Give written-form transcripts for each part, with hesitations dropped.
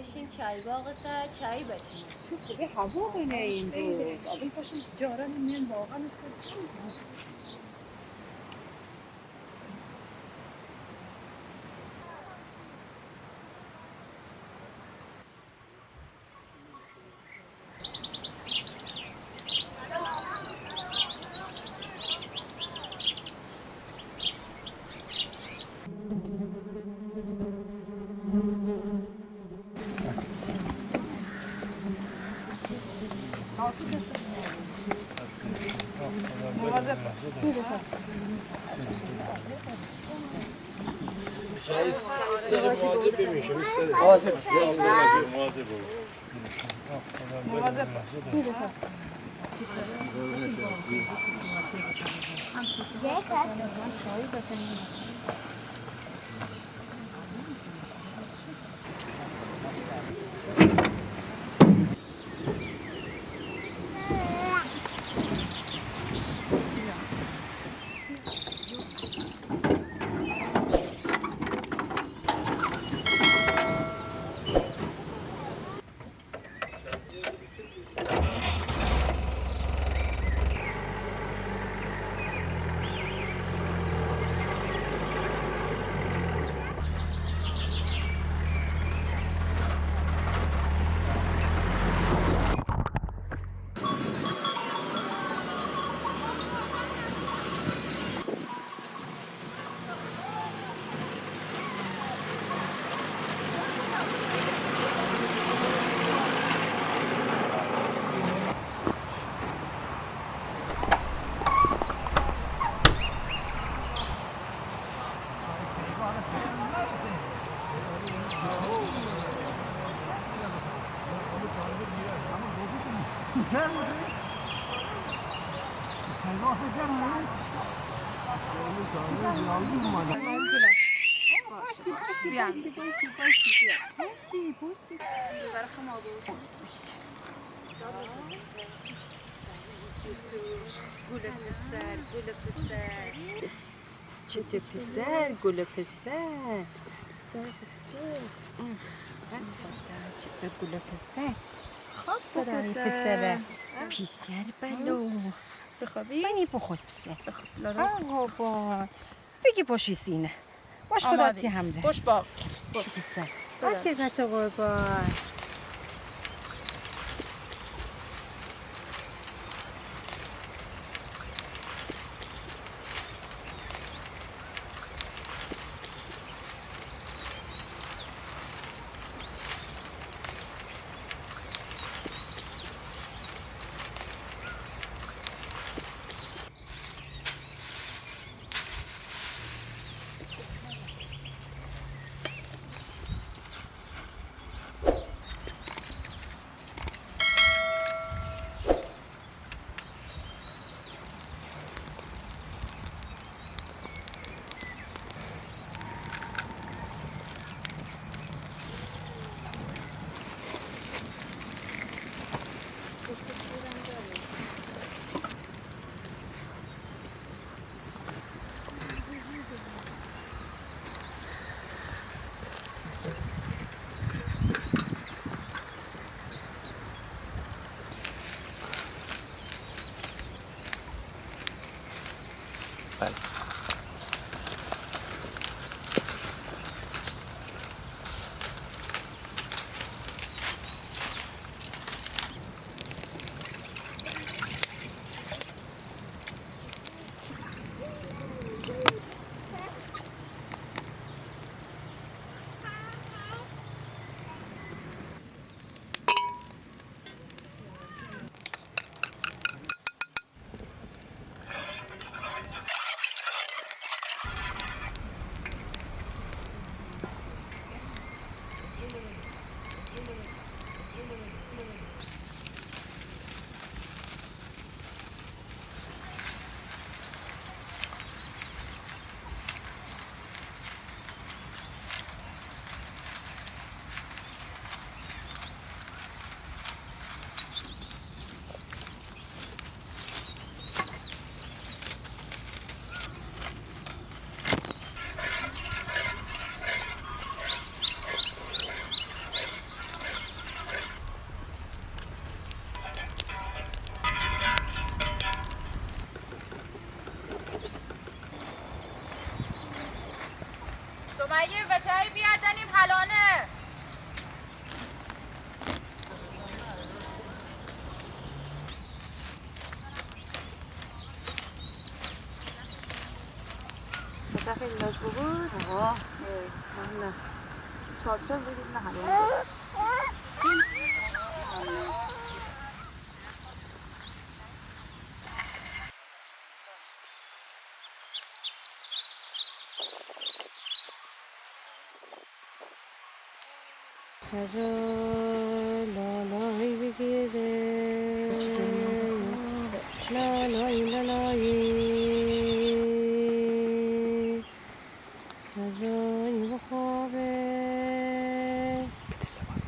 باشیم چای باغ سر چای باشیم. خوبه هوا بنه این روز آدم پاشم جارن میان واقعا چای سر مواظب بمیشه مواظب چطور پسر گل پسر چطور گل پسر خواب دارم پسره پیسر بلو بخوابی؟ بانی بخوز پسر بخواب بابا بگی پاشی سینه باش خداتی همده خوش باغ پسر حقیقت قربان مگه بچه‌ای بیادنیم حلانه خیلی لاز بود آقا نه چارچار بگید نه حلانه سجا لالایی بگیره لالایی سجایی بخوابه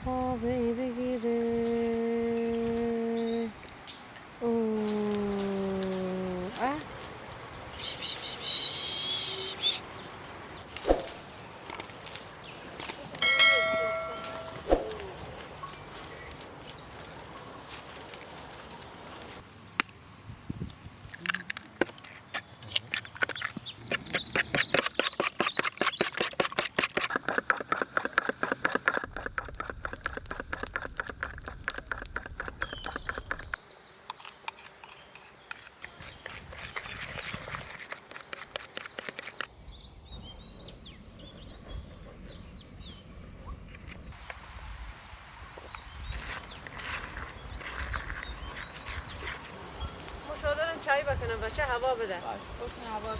خوابه بگیره مشاهدارم چای بکنم بچه هوا بده هوا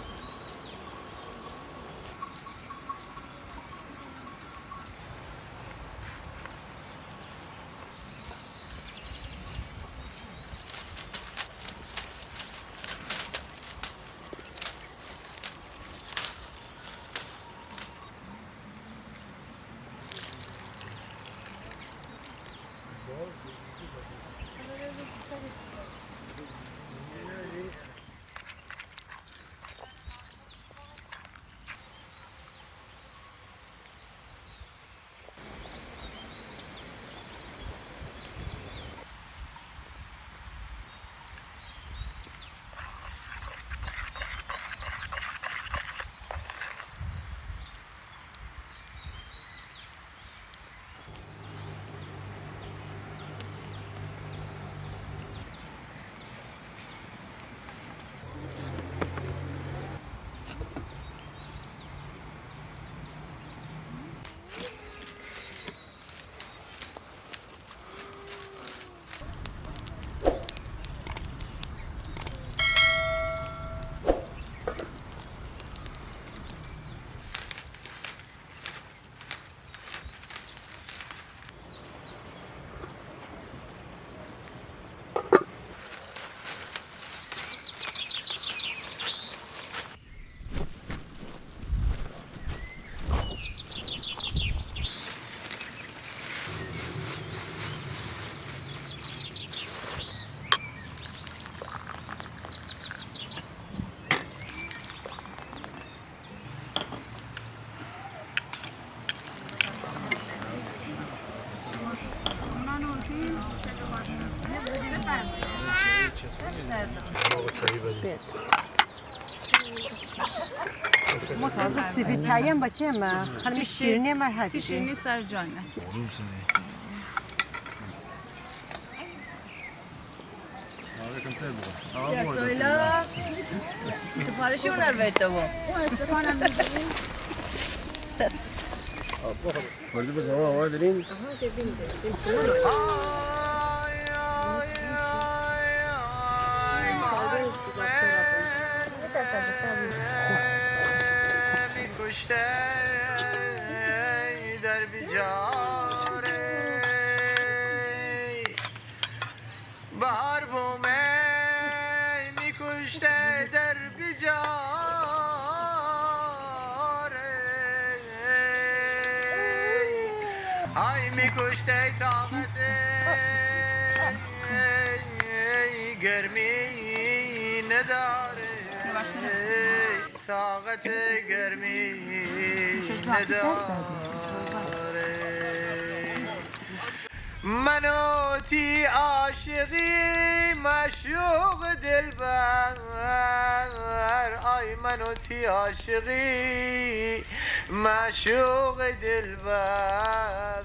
ما تازه سفید چایی هم باشه ما خانم شیرینی هم هستی شیرینی سر جانه یا سویلا سفارشی اون رو بیده با وارد به زمان آوار داریم؟ میکشته در بیجاره بهار بومه میکشته در بیجاره ای میکشته طاقت گرمی نداره طاقت گرمی نداره منو تی عاشقی مشوق دلبر وای منو تی عاشقی معشوق دلبر